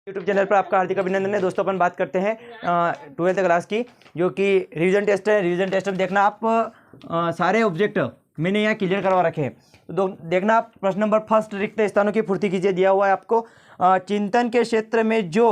YouTube channel पर आपका हार्दिक अभिनंदन है। दोस्तों अपन बात करते हैं 12th क्लास की, जो कि रिवीजन टेस्ट है। रिवीजन टेस्ट में देखना आप सारे ऑब्जेक्ट मैंने यहाँ क्लियर करवा रखे हैं। तो देखना आप प्रश्न नंबर फर्स्ट, रिक्त स्थानों की पूर्ति कीजिए। दिया हुआ है आपको चिंतन के क्षेत्र में जो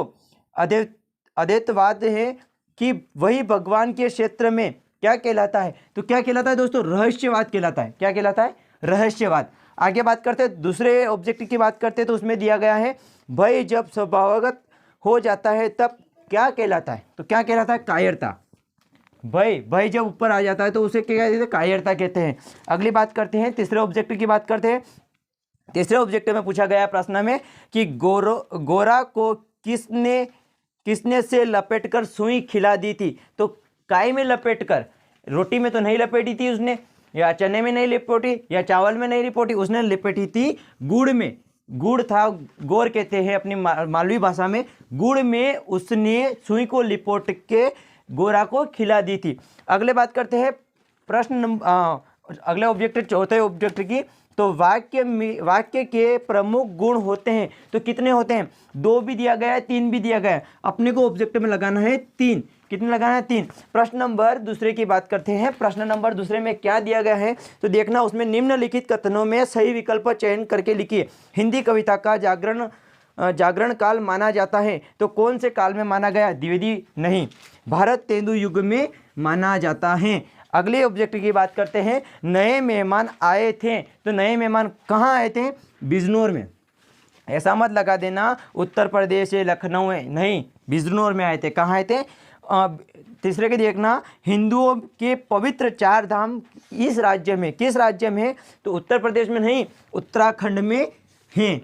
अद्वैतवाद है कि वही भगवान के क्षेत्र में क्या कहलाता है। तो क्या कहलाता है दोस्तों? रहस्यवाद कहलाता है। क्या कहलाता है? रहस्यवाद। आगे बात करते हैं, दूसरे ऑब्जेक्ट की बात करते हैं तो उसमें दिया गया है भय जब स्वभावगत हो जाता है तब क्या कहलाता है। तो क्या कहलाता है? कायरता। भय जब ऊपर आ जाता है तो उसे क्या कहते हैं? कायरता कहते हैं। अगली बात करते हैं, तीसरे ऑब्जेक्ट की बात करते हैं। तीसरे ऑब्जेक्ट में पूछा गया प्रश्न में कि गोरा को किसने से लपेटकर सुई खिला दी थी। तो काय में लपेटकर, रोटी में तो नहीं लपेटी थी उसने, या चने में नहीं लिपेटी, या चावल में नहीं लिपेटी, उसने लिपेटी थी गुड़ में। गुड़ था, गोर कहते हैं अपनी मालवी भाषा में। गुड़ में उसने सुई को लिपोट के गोरा को खिला दी थी। अगले बात करते हैं प्रश्न नंबर अगले ऑब्जेक्ट, चौथे ऑब्जेक्ट की। तो वाक्य के प्रमुख गुण होते हैं। तो कितने होते हैं? 2 भी दिया गया है, 3 भी दिया गया है। अपने को ऑब्जेक्ट में लगाना है 3। कितने लगाना है? 3। प्रश्न नंबर दूसरे की बात करते हैं। प्रश्न नंबर दूसरे में क्या दिया गया है तो देखना, उसमें निम्नलिखित कथनों में सही विकल्प चयन करके लिखिए। हिंदी कविता का जागरण काल माना जाता है तो कौन से काल में माना गया? द्विवेदी नहीं, भारत तेंदु युग में माना जाता है। अगले ऑब्जेक्ट की बात करते हैं। नए मेहमान आए थे। तो नए मेहमान कहाँ आए थे? बिजनौर में। ऐसा मत लगा देना उत्तर प्रदेश है, लखनऊ है, नहीं, बिजनौर में आए थे। कहाँ आए थे? तीसरे के देखना, हिंदुओं के पवित्र 4 धाम इस राज्य में, किस राज्य में है? तो उत्तर प्रदेश में नहीं, उत्तराखंड में हैं।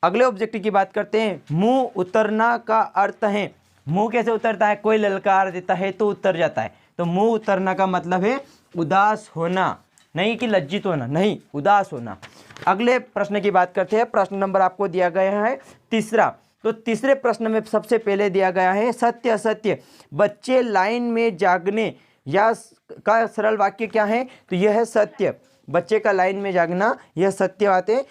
अगले ऑब्जेक्ट की बात करते हैं। मुंह उतरना का अर्थ है। मुंह कैसे उतरता है? कोई ललकार देता है तो उतर जाता है। तो मुंह उतरना का मतलब है उदास होना, नहीं कि लज्जित होना, नहीं, उदास होना। अगले प्रश्न की बात करते हैं। प्रश्न नंबर आपको दिया गया है तीसरा। तो तीसरे प्रश्न में सबसे पहले दिया गया है सत्य असत्य। बच्चे लाइन में जागने या का सरल वाक्य क्या है? तो यह है सत्य। बच्चे का लाइन में जागना, यह सत्य बात है।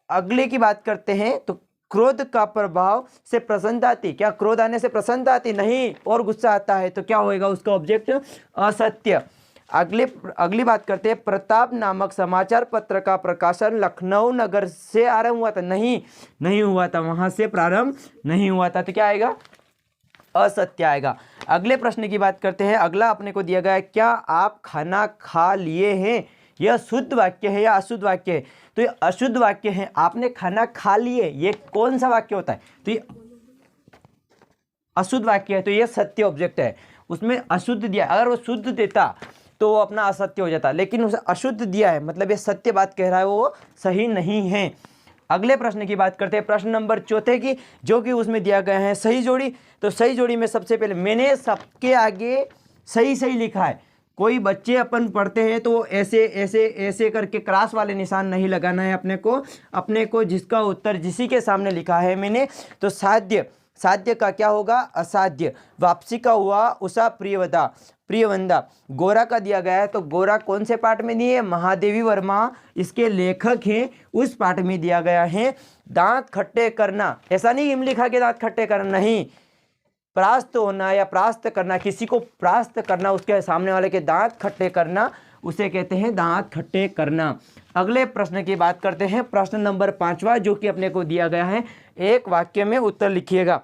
अगले की बात करते हैं तो क्रोध का प्रभाव से प्रसन्नता आती। क्या क्रोध आने से प्रसन्नता आती? नहीं, और गुस्सा आता है। तो क्या होएगा उसका ऑब्जेक्ट? असत्य। अगली बात करते हैं। प्रताप नामक समाचार पत्र का प्रकाशन लखनऊ नगर से आरंभ हुआ था। नहीं हुआ था, वहां से प्रारंभ नहीं हुआ था। तो क्या आएगा? असत्य आएगा। अगले प्रश्न की बात करते हैं। अगला अपने को दिया गया है, क्या आप खाना खा लिए हैं? यह शुद्ध वाक्य है या अशुद्ध वाक्य है? तो ये अशुद्ध वाक्य है। आपने खाना खा लिए, ये कौन सा वाक्य होता है? तो ये अशुद्ध वाक्य है। तो ये सत्य ऑब्जेक्ट है, उसमें अशुद्ध दिया। अगर वो शुद्ध देता तो वो अपना असत्य हो जाता, लेकिन उसे अशुद्ध दिया है, मतलब ये सत्य बात कह रहा है, वो सही नहीं है। अगले प्रश्न की बात करते हैं, प्रश्न नंबर चौथे की, जो कि उसमें दिया गया है सही जोड़ी। तो सही जोड़ी में सबसे पहले मैंने सबके आगे सही लिखा है। कोई बच्चे अपन पढ़ते हैं तो ऐसे ऐसे ऐसे करके क्रॉस वाले निशान नहीं लगाना है अपने को जिसका उत्तर जिसी के सामने लिखा है मैंने। तो साध्य का क्या होगा? असाध्य। वापसी का हुआ उषा प्रियवंदा। गोरा का दिया गया है तो गोरा कौन से पाठ में दिए? महादेवी वर्मा इसके लेखक हैं, उस पाठ में दिया गया है। दांत खट्टे करना, ऐसा नहीं इमली खा के दांत खट्टे करना, नहीं, परास्त होना या परास्त करना, किसी को परास्त करना, उसके सामने वाले के दांत खट्टे करना, उसे कहते हैं दांत खट्टे करना। अगले प्रश्न की बात करते हैं। प्रश्न नंबर 5वां, जो कि अपने को दिया गया है, एक वाक्य में उत्तर लिखिएगा।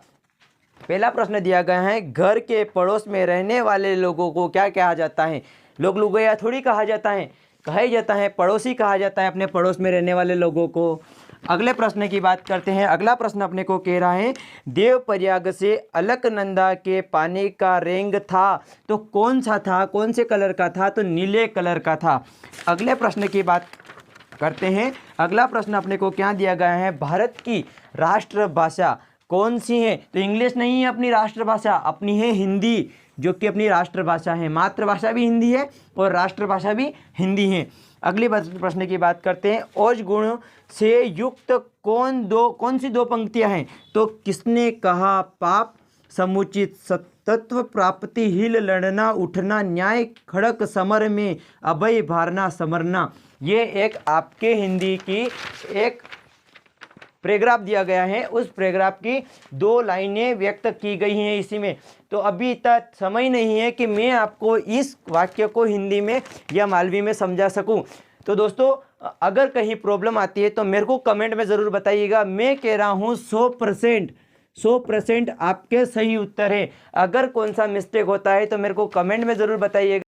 पहला प्रश्न दिया गया है, घर के पड़ोस में रहने वाले लोगों को क्या कहा जाता है? लोग लुगैया थोड़ी कहा जाता है, कहा जाता है पड़ोसी कहा जाता है अपने पड़ोस में रहने वाले लोगों को। अगले प्रश्न की बात करते हैं। अगला प्रश्न अपने को कह रहा है, देवप्रयाग से अलकनंदा के पानी का रेंग था। तो कौन सा था? कौन से कलर का था? तो नीले कलर का था। अगले प्रश्न की बात करते हैं। अगला प्रश्न अपने को क्या दिया गया है? भारत की राष्ट्रभाषा कौन सी है? तो इंग्लिश नहीं है अपनी राष्ट्रभाषा, अपनी है हिंदी, जो कि अपनी राष्ट्रभाषा है। मातृभाषा भी हिंदी है और राष्ट्रभाषा भी हिंदी है। अगले प्रश्न की बात करते हैं। ओज गुण से युक्त कौन सी 2 पंक्तियां हैं? तो किसने कहा पाप समुचित तत्व प्राप्ति हिल लड़ना उठना न्याय खड़क समर में अभय भारना समरना। ये एक आपके हिंदी की एक पैराग्राफ दिया गया है, उस पैराग्राफ की 2 लाइनें व्यक्त की गई हैं इसी में। तो अभी इतना समय नहीं है कि मैं आपको इस वाक्य को हिंदी में या मालवी में समझा सकूं। तो दोस्तों अगर कहीं प्रॉब्लम आती है तो मेरे को कमेंट में ज़रूर बताइएगा। मैं कह रहा हूँ 100% आपके सही उत्तर है। अगर कौन सा मिस्टेक होता है तो मेरे को कमेंट में ज़रूर बताइएगा।